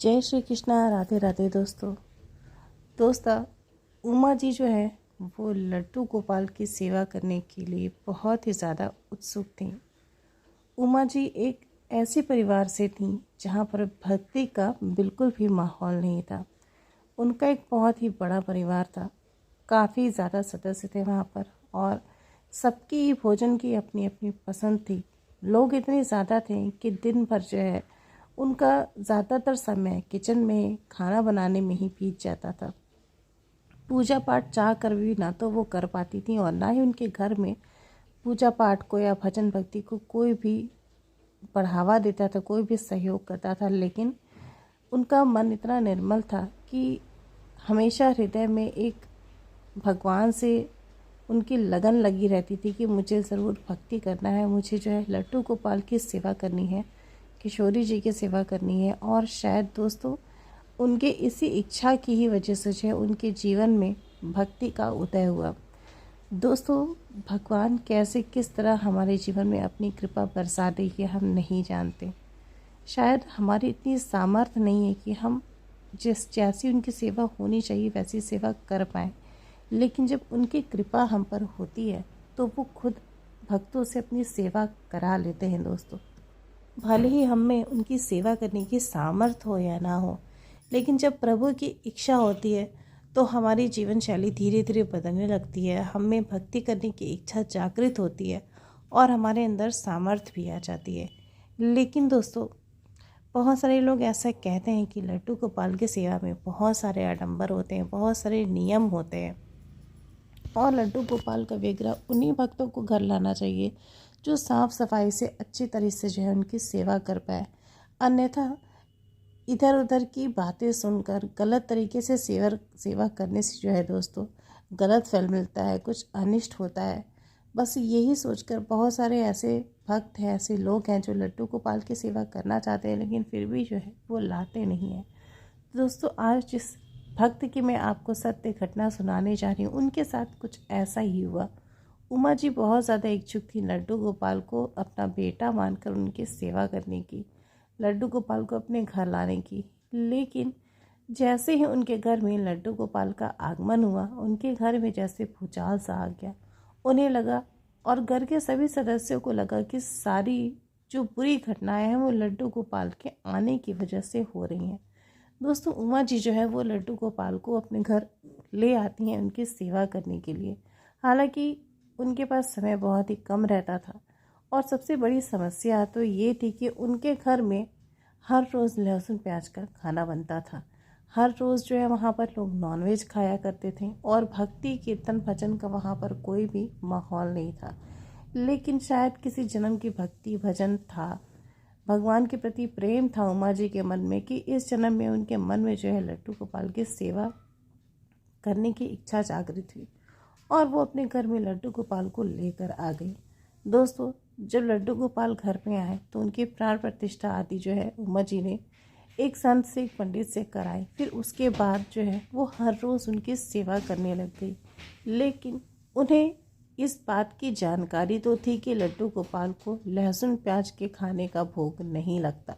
जय श्री कृष्णा। राधे राधे दोस्तों उमा जी जो है वो लड्डू गोपाल की सेवा करने के लिए बहुत ही ज़्यादा उत्सुक थी। उमा जी एक ऐसे परिवार से थी जहाँ पर भक्ति का बिल्कुल भी माहौल नहीं था। उनका एक बहुत ही बड़ा परिवार था, काफ़ी ज़्यादा सदस्य थे वहाँ पर और सबकी भोजन की अपनी अपनी पसंद थी। लोग इतने ज़्यादा थे कि दिन भर जो है उनका ज़्यादातर समय किचन में खाना बनाने में ही बीत जाता था। पूजा पाठ चाह कर भी ना तो वो कर पाती थी और ना ही उनके घर में पूजा पाठ को या भजन भक्ति को कोई भी बढ़ावा देता था, कोई भी सहयोग करता था। लेकिन उनका मन इतना निर्मल था कि हमेशा हृदय में एक भगवान से उनकी लगन लगी रहती थी कि मुझे ज़रूर भक्ति करना है, मुझे जो है लड्डू गोपाल की सेवा करनी है, किशोरी जी की सेवा करनी है। और शायद दोस्तों उनके इसी इच्छा की ही वजह से जो है उनके जीवन में भक्ति का उदय हुआ। दोस्तों भगवान कैसे किस तरह हमारे जीवन में अपनी कृपा बरसा दे ये हम नहीं जानते। शायद हमारी इतनी सामर्थ्य नहीं है कि हम जैसी उनकी सेवा होनी चाहिए वैसी सेवा कर पाएँ। लेकिन जब उनकी कृपा हम पर होती है तो वो खुद भक्तों से अपनी सेवा करा लेते हैं। दोस्तों भले ही हम में उनकी सेवा करने की सामर्थ्य हो या ना हो, लेकिन जब प्रभु की इच्छा होती है तो हमारी जीवन शैली धीरे धीरे बदलने लगती है। हम में भक्ति करने की इच्छा जागृत होती है और हमारे अंदर सामर्थ्य भी आ जाती है। लेकिन दोस्तों बहुत सारे लोग ऐसा कहते हैं कि लड्डू गोपाल की सेवा में बहुत सारे आडंबर होते हैं, बहुत सारे नियम होते हैं और लड्डू गोपाल का विग्रह उन्हीं भक्तों को घर लाना चाहिए जो साफ़ सफाई से अच्छी तरह से जो है उनकी सेवा कर पाए। अन्यथा इधर उधर की बातें सुनकर गलत तरीके से सेवा करने से जो है दोस्तों गलत फल मिलता है, कुछ अनिष्ट होता है। बस यही सोचकर बहुत सारे ऐसे भक्त हैं, ऐसे लोग हैं जो लड्डू गोपाल की सेवा करना चाहते हैं लेकिन फिर भी जो है वो लाते नहीं हैं। दोस्तों आज जिस भक्त की मैं आपको सत्य घटना सुनाने जा रही हूँ उनके साथ कुछ ऐसा ही हुआ। उमा जी बहुत ज़्यादा इच्छुक थी लड्डू गोपाल को अपना बेटा मानकर उनकी सेवा करने की, लड्डू गोपाल को अपने घर लाने की। लेकिन जैसे ही उनके घर में लड्डू गोपाल का आगमन हुआ उनके घर में जैसे भूचाल सा आ गया। उन्हें लगा और घर के सभी सदस्यों को लगा कि सारी जो बुरी घटनाएं हैं वो लड्डू गोपाल के आने की वजह से हो रही हैं। दोस्तों उमा जी जो है वो लड्डू गोपाल को अपने घर ले आती हैं उनकी सेवा करने के लिए। हालांकि उनके पास समय बहुत ही कम रहता था और सबसे बड़ी समस्या तो ये थी कि उनके घर में हर रोज़ लहसुन प्याज का खाना बनता था। हर रोज़ जो है वहाँ पर लोग नॉनवेज खाया करते थे और भक्ति कीर्तन भजन का वहाँ पर कोई भी माहौल नहीं था। लेकिन शायद किसी जन्म की भक्ति भजन था, भगवान के प्रति प्रेम था उमा जी के मन में कि इस जन्म में उनके मन में जो है लड्डू गोपाल की सेवा करने की इच्छा जागृत हुई और वो अपने घर में लड्डू गोपाल को लेकर आ गई। दोस्तों जब लड्डू गोपाल घर में आए तो उनकी प्राण प्रतिष्ठा आदि जो है उमा जी ने एक संत से एक पंडित से कराई। फिर उसके बाद जो है वो हर रोज़ उनकी सेवा करने लग गई। लेकिन उन्हें इस बात की जानकारी तो थी कि लड्डू गोपाल को लहसुन प्याज के खाने का भोग नहीं लगता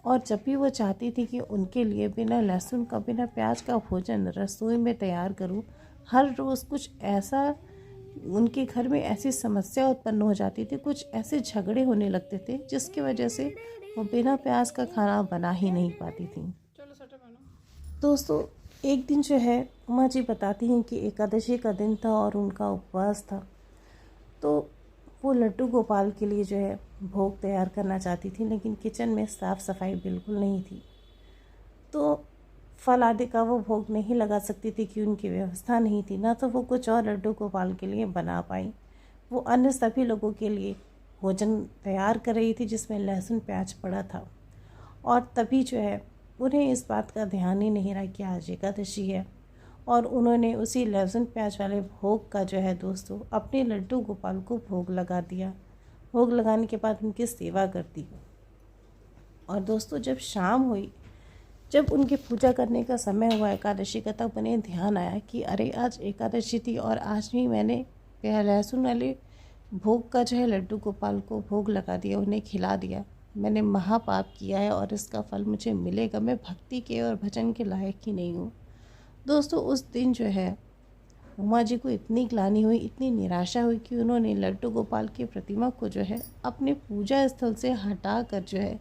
और जब भी वो चाहती थी कि उनके लिए बिना लहसुन का बिना प्याज का भोजन रसोई में तैयार करूं, हर रोज़ कुछ ऐसा उनके घर में ऐसी समस्या उत्पन्न हो जाती थी, कुछ ऐसे झगड़े होने लगते थे जिसकी वजह से वो बिना प्याज का खाना बना ही नहीं पाती थी। दोस्तों एक दिन जो है उमा जी बताती हैं कि एकादशी का दिन था और उनका उपवास था, तो वो लड्डू गोपाल के लिए जो है भोग तैयार करना चाहती थी लेकिन किचन में साफ़ सफाई बिल्कुल नहीं थी। तो फल आदि का वो भोग नहीं लगा सकती थी कि उनकी व्यवस्था नहीं थी, ना तो वो कुछ और लड्डू गोपाल के लिए बना पाई। वो अन्य सभी लोगों के लिए भोजन तैयार कर रही थी जिसमें लहसुन प्याज पड़ा था और तभी जो है उन्हें इस बात का ध्यान ही नहीं रहा कि आज एकादशी है और उन्होंने उसी लहसुन प्याज वाले भोग का जो है दोस्तों अपने लड्डू गोपाल को भोग लगा दिया। भोग लगाने के बाद उनकी सेवा कर दी और दोस्तों जब शाम हुई, जब उनकी पूजा करने का समय हुआ एकादशी का, तब उन्हें ध्यान आया कि अरे आज एकादशी थी और आज भी मैंने लहसुन वाले भोग का जो है लड्डू गोपाल को भोग लगा दिया, उन्हें खिला दिया। मैंने महापाप किया है और इसका फल मुझे मिलेगा, मैं भक्ति के और भजन के लायक ही नहीं हूँ। दोस्तों उस दिन जो है उमा जी को इतनी ग्लानि हुई, इतनी निराशा हुई कि उन्होंने लड्डू गोपाल की प्रतिमा को जो है अपने पूजा स्थल से हटा कर जो है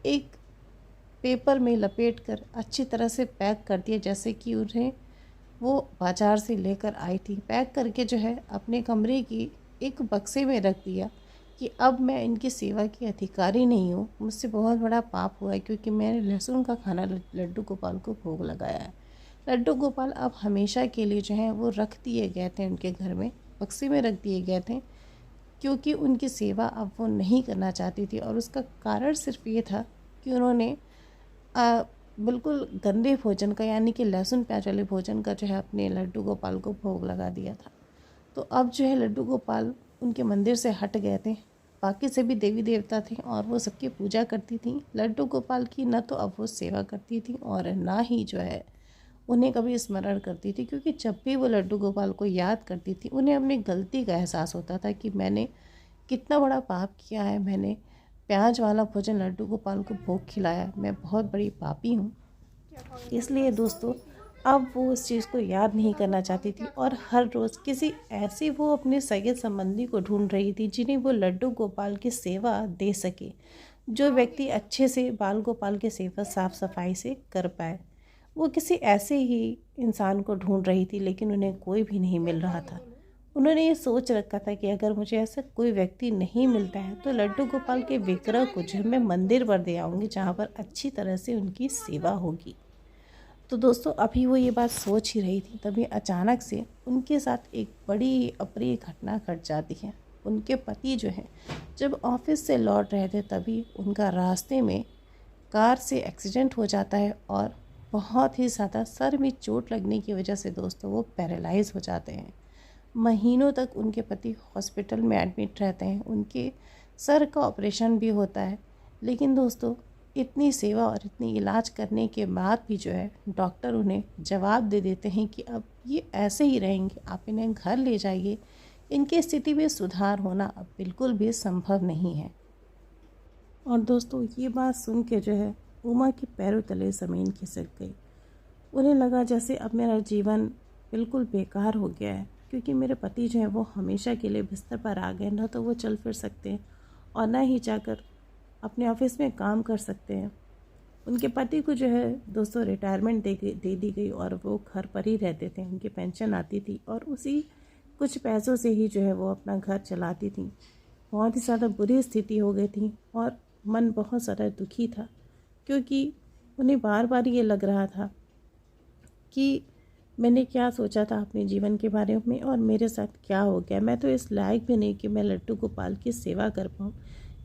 एक पेपर में लपेट कर अच्छी तरह से पैक कर दिया, जैसे कि उन्हें वो बाज़ार से लेकर आई थी। पैक करके जो है अपने कमरे की एक बक्से में रख दिया कि अब मैं इनकी सेवा की अधिकारी नहीं हूँ, मुझसे बहुत बड़ा पाप हुआ है क्योंकि मैंने लहसुन का खाना लड्डू गोपाल को भोग लगाया है। लड्डू गोपाल अब हमेशा के लिए जो है वो रख दिए गए थे, उनके घर में बक्से में रख दिए गए थे, क्योंकि उनकी सेवा अब वो नहीं करना चाहती थी। और उसका कारण सिर्फ ये था कि उन्होंने बिल्कुल गंदे भोजन का, यानी कि लहसुन प्याज वाले भोजन का जो है अपने लड्डू गोपाल को भोग लगा दिया था। तो अब जो है लड्डू गोपाल उनके मंदिर से हट गए थे। बाकी से भी देवी देवता थे और वो सबकी पूजा करती थी। लड्डू गोपाल की न तो अब वो सेवा करती थी और ना ही जो है उन्हें कभी स्मरण करती थी, क्योंकि जब भी वो लड्डू गोपाल को याद करती थी उन्हें अपनी गलती का एहसास होता था कि मैंने कितना बड़ा पाप किया है, मैंने प्याज वाला भोजन लड्डू गोपाल को भोग खिलाया, मैं बहुत बड़ी पापी हूँ। इसलिए दोस्तों अब वो उस चीज़ को याद नहीं करना चाहती थी और हर रोज़ किसी ऐसी वो अपने सगे संबंधी को ढूंढ रही थी जिन्हें वो लड्डू गोपाल की सेवा दे सके, जो व्यक्ति अच्छे से बाल गोपाल की सेवा साफ सफाई से कर पाए। वो किसी ऐसे ही इंसान को ढूंढ रही थी, लेकिन उन्हें कोई भी नहीं मिल रहा था। उन्होंने ये सोच रखा था कि अगर मुझे ऐसा कोई व्यक्ति नहीं मिलता है तो लड्डू गोपाल के विग्रह को जो मैं मंदिर पर दे आऊँगी, जहाँ पर अच्छी तरह से उनकी सेवा होगी। तो दोस्तों अभी वो ये बात सोच ही रही थी, तभी अचानक से उनके साथ एक बड़ी अप्रिय घटना घट जाती है। उनके पति जो हैं जब ऑफिस से लौट रहे थे तभी उनका रास्ते में कार से एक्सीडेंट हो जाता है और बहुत ही ज़्यादा सर में चोट लगने की वजह से दोस्तों वो पैरालाइज़ हो जाते हैं। महीनों तक उनके पति हॉस्पिटल में एडमिट रहते हैं, उनके सर का ऑपरेशन भी होता है। लेकिन दोस्तों इतनी सेवा और इतनी इलाज करने के बाद भी जो है डॉक्टर उन्हें जवाब दे देते हैं कि अब ये ऐसे ही रहेंगे, आप इन्हें घर ले जाइए, इनकी स्थिति में सुधार होना अब बिल्कुल भी संभव नहीं है। और दोस्तों ये बात सुन के जो है उमा के पैरों तले ज़मीन खिसक गई। उन्हें लगा जैसे अब मेरा जीवन बिल्कुल बेकार हो गया है, क्योंकि मेरे पति जो है वो हमेशा के लिए बिस्तर पर आ गए, ना तो वो चल फिर सकते हैं और ना ही जाकर अपने ऑफिस में काम कर सकते हैं। उनके पति को जो है दोस्तों रिटायरमेंट दे दी गई और वो घर पर ही रहते थे, उनकी पेंशन आती थी और उसी कुछ पैसों से ही जो है वो अपना घर चलाती थी। बहुत ही ज़्यादा बुरी स्थिति हो गई थी और मन बहुत ज़्यादा दुखी था, क्योंकि उन्हें बार बार ये लग रहा था कि मैंने क्या सोचा था अपने जीवन के बारे में और मेरे साथ क्या हो गया। मैं तो इस लायक भी नहीं कि मैं लड्डू गोपाल की सेवा कर पाऊँ,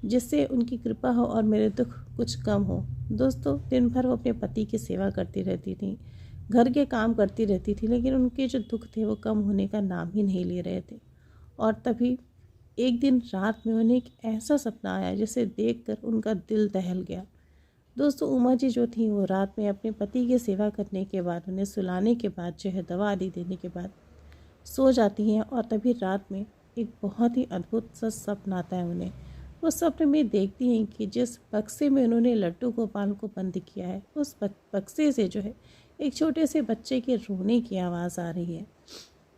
जिससे उनकी कृपा हो और मेरे दुख कुछ कम हो। दोस्तों दिन भर वो अपने पति की सेवा करती रहती थी, घर के काम करती रहती थी, लेकिन उनके जो दुख थे वो कम होने का नाम ही नहीं ले रहे थे। और तभी एक दिन रात में उन्हें एक ऐसा सपना आया जिसे देखकर उनका दिल दहल गया। दोस्तों उमा जी जो थी वो रात में अपने पति की सेवा करने के बाद, उन्हें सुलाने के बाद जो है दवा आदि देने के बाद सो जाती हैं और तभी रात में एक बहुत ही अद्भुत सा सपना आता है उन्हें। उस सपने में देखती हैं कि जिस बक्से में उन्होंने लड्डू गोपाल को बंद किया है उस बक्से से जो है एक छोटे से बच्चे के रोने की आवाज़ आ रही है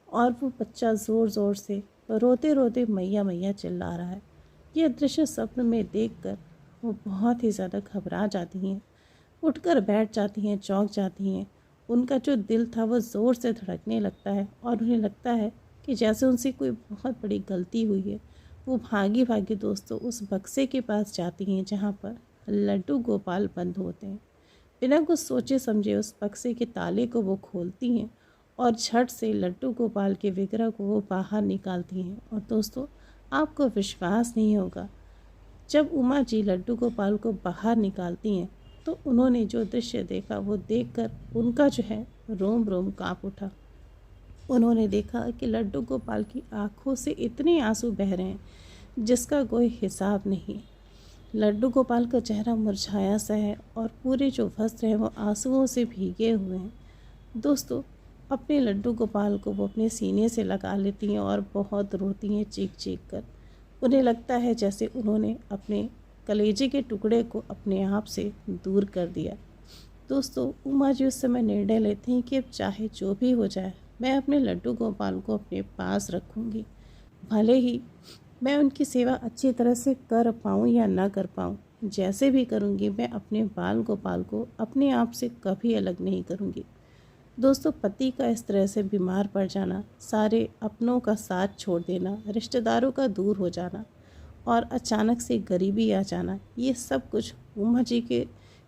और वो बच्चा ज़ोर ज़ोर से रोते रोते मैया मैया चिल्ला रहा है। ये दृश्य स्वप्न में देखकर वो बहुत ही ज़्यादा घबरा जाती हैं, उठकर बैठ जाती हैं, चौंक जाती हैं। उनका जो दिल था वो ज़ोर से धड़कने लगता है और उन्हें लगता है कि जैसे उनसे कोई बहुत बड़ी गलती हुई है। वो भागी भागी दोस्तों उस बक्से के पास जाती हैं जहाँ पर लड्डू गोपाल बंद होते हैं। बिना कुछ सोचे समझे उस बक्से के ताले को वो खोलती हैं और झट से लड्डू गोपाल के विग्रह को वो बाहर निकालती हैं। और दोस्तों आपको विश्वास नहीं होगा, जब उमा जी लड्डू गोपाल को बाहर निकालती हैं तो उन्होंने जो दृश्य देखा वो देखकर उनका जो है रोम रोम काँप उठा। उन्होंने देखा कि लड्डू गोपाल की आंखों से इतने आंसू बह रहे हैं जिसका कोई हिसाब नहीं। लड्डू गोपाल का चेहरा मुरझाया सा है और पूरे जो वस्त्र हैं वो आंसुओं से भीगे हुए हैं। दोस्तों अपने लड्डू गोपाल को वो अपने सीने से लगा लेती हैं और बहुत रोती हैं चीख चीख कर। उन्हें लगता है जैसे उन्होंने अपने कलेजे के टुकड़े को अपने आप से दूर कर दिया। दोस्तों, उमा जी उस समय निर्णय लेती हैं कि अब चाहे जो भी हो जाए, मैं अपने लड्डू गोपाल को अपने पास रखूँगी। भले ही मैं उनकी सेवा अच्छी तरह से कर पाऊँ या ना कर पाऊँ, जैसे भी करूँगी मैं अपने बाल गोपाल को अपने आप से कभी अलग नहीं करूँगी। दोस्तों, पति का इस तरह से बीमार पड़ जाना, सारे अपनों का साथ छोड़ देना, रिश्तेदारों का दूर हो जाना और अचानक से गरीबी आ जाना, ये सब कुछ उमा जी के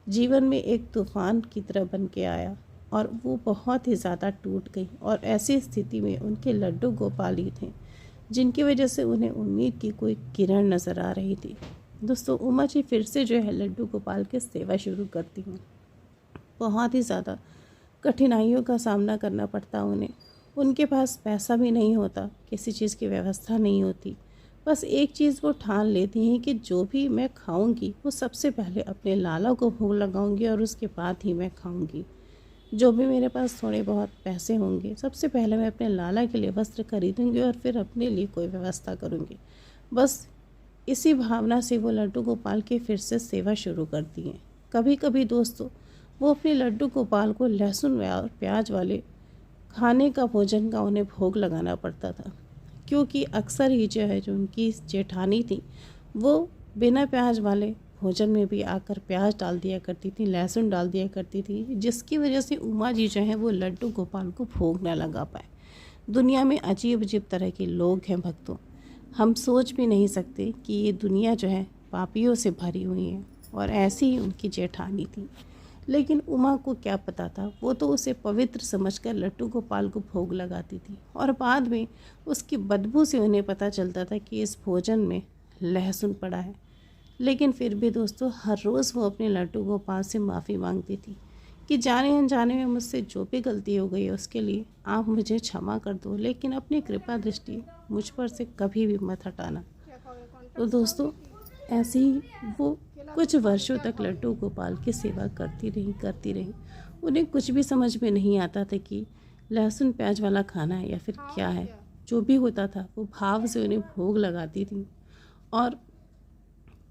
जीवन में एक तूफान की तरह बन के आया और वो बहुत ही ज़्यादा टूट गई। और ऐसी स्थिति में उनके लड्डू गोपाल ही थे जिनकी वजह से उन्हें उम्मीद की कोई किरण नज़र आ रही थी। दोस्तों, उमा जी फिर से जो है लड्डू गोपाल की सेवा शुरू करती हैं। बहुत ही ज़्यादा कठिनाइयों का सामना करना पड़ता उन्हें। उनके पास पैसा भी नहीं होता, किसी चीज़ की व्यवस्था नहीं होती। बस एक चीज़ वो ठान लेती हैं कि जो भी मैं खाऊंगी वो सबसे पहले अपने लाला को भोग लगाऊंगी और उसके बाद ही मैं खाऊंगी। जो भी मेरे पास थोड़े बहुत पैसे होंगे, सबसे पहले मैं अपने लाला के लिए वस्त्र खरीदूंगी और फिर अपने लिए कोई व्यवस्था करूंगी। बस इसी भावना से वो लड्डू गोपाल की फिर से सेवा शुरू करती हैं। कभी कभी दोस्तों, वो अपने लड्डू गोपाल को लहसुन और प्याज वाले खाने का भोजन का उन्हें भोग लगाना पड़ता था, क्योंकि अक्सर ही जो है जो उनकी जेठानी थी वो बिना प्याज वाले भोजन में भी आकर प्याज डाल दिया करती थी, लहसुन डाल दिया करती थी, जिसकी वजह से उमा जी जो है वो लड्डू गोपाल को भोग न लगा पाए। दुनिया में अजीब अजीब तरह के लोग हैं भक्तों, हम सोच भी नहीं सकते कि ये दुनिया जो है पापियों से भरी हुई है। और ऐसी ही उनकी जेठानी थी, लेकिन उमा को क्या पता था, वो तो उसे पवित्र समझकर लड्डू गोपाल को भोग लगाती थी और बाद में उसकी बदबू से उन्हें पता चलता था कि इस भोजन में लहसुन पड़ा है। लेकिन फिर भी दोस्तों, हर रोज़ वो अपने लड्डू गोपाल से माफ़ी मांगती थी कि जाने अनजाने में मुझसे जो भी गलती हो गई है उसके लिए आप मुझे क्षमा कर दो, लेकिन अपनी कृपा दृष्टि मुझ पर से कभी भी मत हटाना। तो दोस्तों, ऐसे ही वो कुछ वर्षों तक लड्डू गोपाल की सेवा करती रही। उन्हें कुछ भी समझ में नहीं आता था कि लहसुन प्याज वाला खाना है या फिर क्या है। जो भी होता था वो भाव से उन्हें भोग लगाती थी और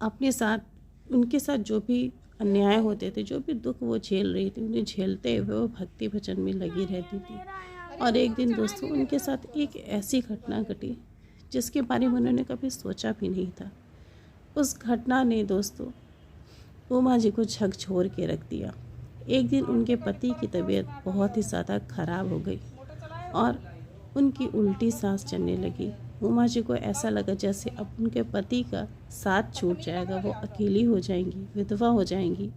अपने साथ उनके साथ जो भी अन्याय होते थे, जो भी दुख वो झेल रही थी, उन्हें झेलते हुए वो भक्ति भजन में लगी रहती थी। और एक दिन दोस्तों, उनके साथ एक ऐसी घटना घटी जिसके बारे में उन्होंने कभी सोचा भी नहीं था। उस घटना ने दोस्तों उमा जी को झकझोर के रख दिया। एक दिन उनके पति की तबीयत बहुत ही ज़्यादा खराब हो गई और उनकी उल्टी सांस चलने लगी। उमा जी को ऐसा लगा जैसे अब उनके पति का साथ छूट जाएगा, वो अकेली हो जाएंगी, विधवा हो जाएंगी।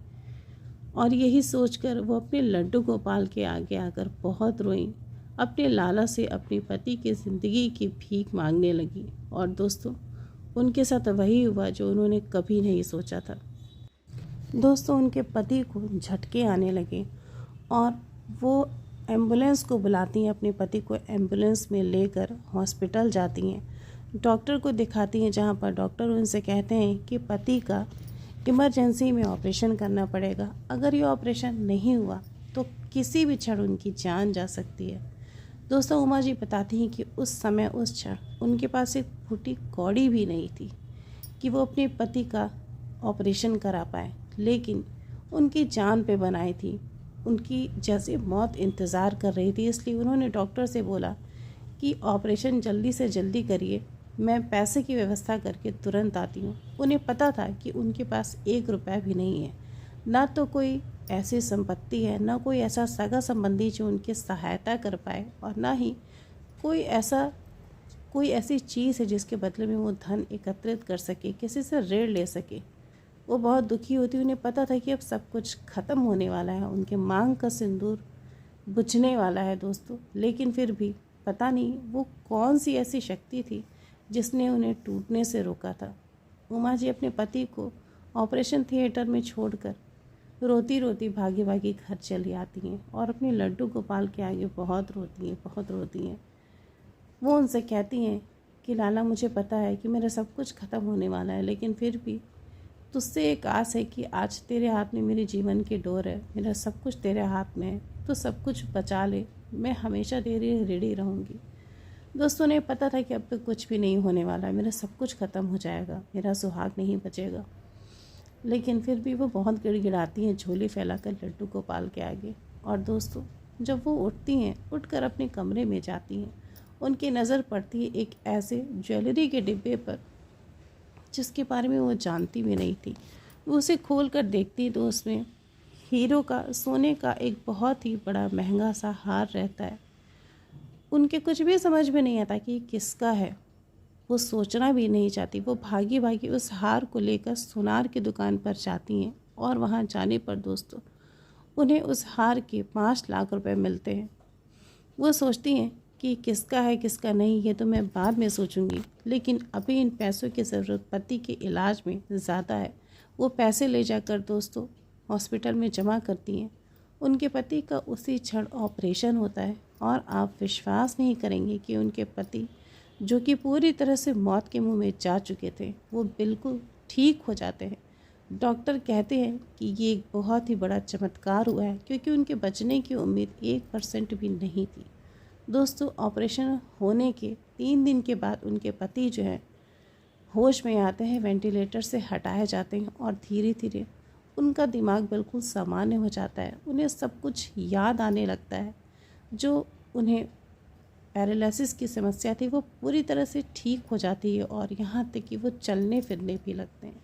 और यही सोचकर वो अपने लड्डू गोपाल के आगे आकर बहुत रोईं, अपने लाला से अपने पति की ज़िंदगी की भीख मांगने लगी। और दोस्तों, उनके साथ वही हुआ जो उन्होंने कभी नहीं सोचा था। दोस्तों, उनके पति को झटके आने लगे और वो एम्बुलेंस को बुलाती हैं, अपने पति को एम्बुलेंस में लेकर हॉस्पिटल जाती हैं, डॉक्टर को दिखाती हैं, जहाँ पर डॉक्टर उनसे कहते हैं कि पति का इमरजेंसी में ऑपरेशन करना पड़ेगा। अगर ये ऑपरेशन नहीं हुआ तो किसी भी क्षण उनकी जान जा सकती है। दोस्तों, उमा जी बताती हैं कि उस समय उस क्षण उनके पास एक फूटी कौड़ी भी नहीं थी कि वो अपने पति का ऑपरेशन करा पाए, लेकिन उनकी जान पे बनाई थी। उनकी जैसे मौत इंतज़ार कर रही थी, इसलिए उन्होंने डॉक्टर से बोला कि ऑपरेशन जल्दी से जल्दी करिए, मैं पैसे की व्यवस्था करके तुरंत आती हूँ। उन्हें पता था कि उनके पास 1 रुपया भी नहीं है, ना तो कोई ऐसी संपत्ति है, ना कोई ऐसा सगा संबंधी जो उनकी सहायता कर पाए, और ना ही कोई ऐसी चीज़ है जिसके बदले में वो धन एकत्रित कर सके, किसी से ऋण ले सके। वो बहुत दुखी होती, उन्हें पता था कि अब सब कुछ ख़त्म होने वाला है, उनके मांग का सिंदूर बुझने वाला है दोस्तों। लेकिन फिर भी पता नहीं वो कौन सी ऐसी शक्ति थी जिसने उन्हें टूटने से रोका था। उमा जी अपने पति को ऑपरेशन थिएटर में छोड़कर रोती रोती भागी भागी घर चली आती हैं और अपने लड्डू गोपाल के आगे बहुत रोती हैं। वो उनसे कहती हैं कि लाला, मुझे पता है कि मेरा सब कुछ ख़त्म होने वाला है, लेकिन फिर भी तुझसे एक आस है कि आज तेरे हाथ में मेरे जीवन की डोर है, मेरा सब कुछ तेरे हाथ में है, तो सब कुछ बचा ले, मैं हमेशा तेरी ऋणी रहूँगी। दोस्तों ने पता था कि अब तक कुछ भी नहीं होने वाला है, मेरा सब कुछ ख़त्म हो जाएगा, मेरा सुहाग नहीं बचेगा। लेकिन फिर भी वो बहुत गिड़गिड़ाती हैं झोली फैलाकर लड्डू गोपाल के आगे। और दोस्तों, जब वो उठती हैं, उठकर अपने कमरे में जाती हैं, उनकी नज़र पड़ती है एक ऐसे ज्वेलरी के डिब्बे पर जिसके बारे में वो जानती भी नहीं थी। वो उसे खोल कर देखती तो उसमें हीरो का, सोने का एक बहुत ही बड़ा महंगा सा हार रहता है। उनके कुछ भी समझ में नहीं आता कि ये किसका है। वो सोचना भी नहीं चाहती। वो भागी भागी उस हार को लेकर सुनार की दुकान पर जाती हैं और वहाँ जाने पर दोस्तों, उन्हें उस हार के 5 लाख रुपए मिलते हैं। वो सोचती हैं कि किसका है किसका नहीं, ये तो मैं बाद में सोचूंगी, लेकिन अभी इन पैसों की ज़रूरत पति के इलाज में ज़्यादा है। वो पैसे ले जाकर दोस्तों हॉस्पिटल में जमा करती हैं। उनके पति का उसी क्षण ऑपरेशन होता है और आप विश्वास नहीं करेंगे कि उनके पति, जो कि पूरी तरह से मौत के मुंह में जा चुके थे, वो बिल्कुल ठीक हो जाते हैं। डॉक्टर कहते हैं कि ये एक बहुत ही बड़ा चमत्कार हुआ है, क्योंकि उनके बचने की उम्मीद 1% भी नहीं थी। दोस्तों, ऑपरेशन होने के 3 दिन के बाद उनके पति जो है होश में आते हैं, वेंटिलेटर से हटाए जाते हैं और धीरे धीरे उनका दिमाग बिल्कुल सामान्य हो जाता है। उन्हें सब कुछ याद आने लगता है। जो उन्हें पैरालिसिस की समस्या थी वो पूरी तरह से ठीक हो जाती है और यहाँ तक कि वो चलने फिरने भी लगते हैं।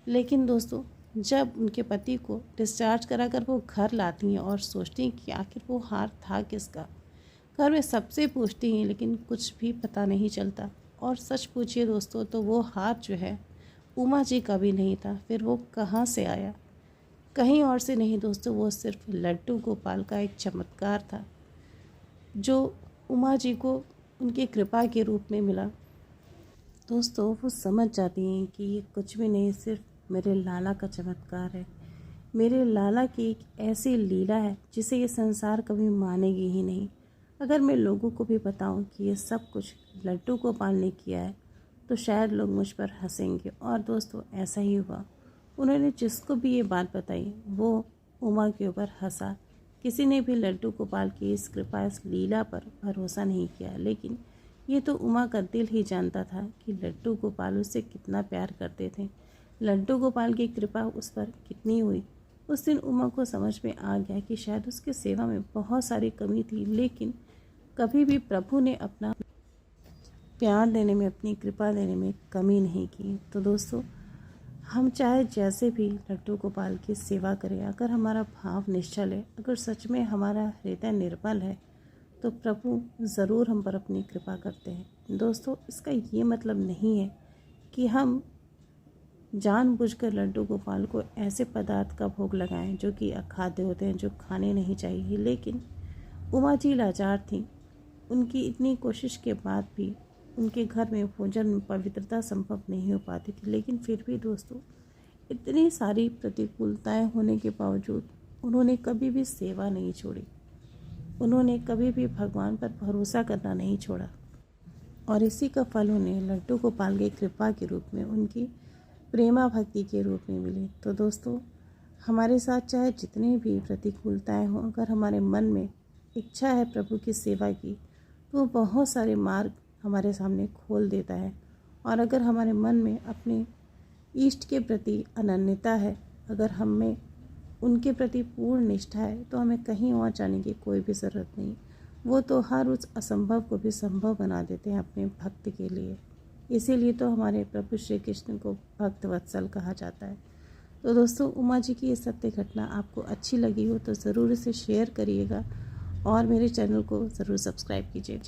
लेकिन दोस्तों, जब उनके पति को डिस्चार्ज कराकर वो घर लाती हैं और सोचती हैं कि आखिर वो हार था किसका, घर में सबसे पूछती हैं लेकिन कुछ भी पता नहीं चलता। और सच पूछिए दोस्तों, तो वो हार जो है उमा जी का भी नहीं था। फिर वो कहाँ से आया? कहीं और से नहीं दोस्तों, वो सिर्फ लड्डू गोपाल का एक चमत्कार था, जो उमा जी को उनकी कृपा के रूप में मिला। दोस्तों, वो समझ जाती हैं कि ये कुछ भी नहीं, सिर्फ मेरे लाला का चमत्कार है। मेरे लाला की एक ऐसी लीला है जिसे ये संसार कभी मानेगी ही नहीं। अगर मैं लोगों को भी बताऊं कि ये सब कुछ लड्डू गोपाल ने किया है तो शायद लोग मुझ पर हंसेंगे। और दोस्तों, ऐसा ही हुआ। उन्होंने जिसको भी ये बात बताई वो उमा के ऊपर हंसा। किसी ने भी लड्डू गोपाल की इस कृपा, इस लीला पर भरोसा नहीं किया। लेकिन ये तो उमा का दिल ही जानता था कि लड्डू गोपाल उससे कितना प्यार करते थे, लड्डू गोपाल की कृपा उस पर कितनी हुई। उस दिन उमा को समझ में आ गया कि शायद उसकी सेवा में बहुत सारी कमी थी, लेकिन कभी भी प्रभु ने अपना प्यार देने में, अपनी कृपा देने में कमी नहीं की। तो दोस्तों, हम चाहे जैसे भी लड्डू गोपाल की सेवा करें, अगर हमारा भाव निश्चल है, अगर सच में हमारा हृदय निर्मल है, तो प्रभु ज़रूर हम पर अपनी कृपा करते हैं। दोस्तों, इसका ये मतलब नहीं है कि हम जानबूझकर लड्डू गोपाल को ऐसे पदार्थ का भोग लगाएं जो कि अखाद्य होते हैं, जो खाने नहीं चाहिए। लेकिन उमा जी लाचार थीं। उनकी इतनी कोशिश के बाद भी उनके घर में भोजन में पवित्रता संभव नहीं हो पाती थी। लेकिन फिर भी दोस्तों, इतनी सारी प्रतिकूलताएं होने के बावजूद उन्होंने कभी भी सेवा नहीं छोड़ी। उन्होंने कभी भी भगवान पर भरोसा करना नहीं छोड़ा। और इसी का फल उन्हें लड्डू गोपाल की कृपा के रूप में, उनकी प्रेमा भक्ति के रूप में मिली। तो दोस्तों, हमारे साथ चाहे जितनी भी प्रतिकूलताएं हों, अगर हमारे मन में इच्छा है प्रभु की सेवा की, तो वो बहुत सारे मार्ग हमारे सामने खोल देता है। और अगर हमारे मन में अपने इष्ट के प्रति अनन्यता है, अगर हम में उनके प्रति पूर्ण निष्ठा है, तो हमें कहीं और जाने की कोई भी ज़रूरत नहीं। वो तो हर उस असंभव को भी संभव बना देते हैं अपने भक्त के लिए। इसीलिए तो हमारे प्रभु श्री कृष्ण को भक्त वत्सल कहा जाता है। तो दोस्तों, उमा जी की ये सत्य घटना आपको अच्छी लगी हो तो ज़रूर इसे शेयर करिएगा और मेरे चैनल को ज़रूर सब्सक्राइब कीजिए।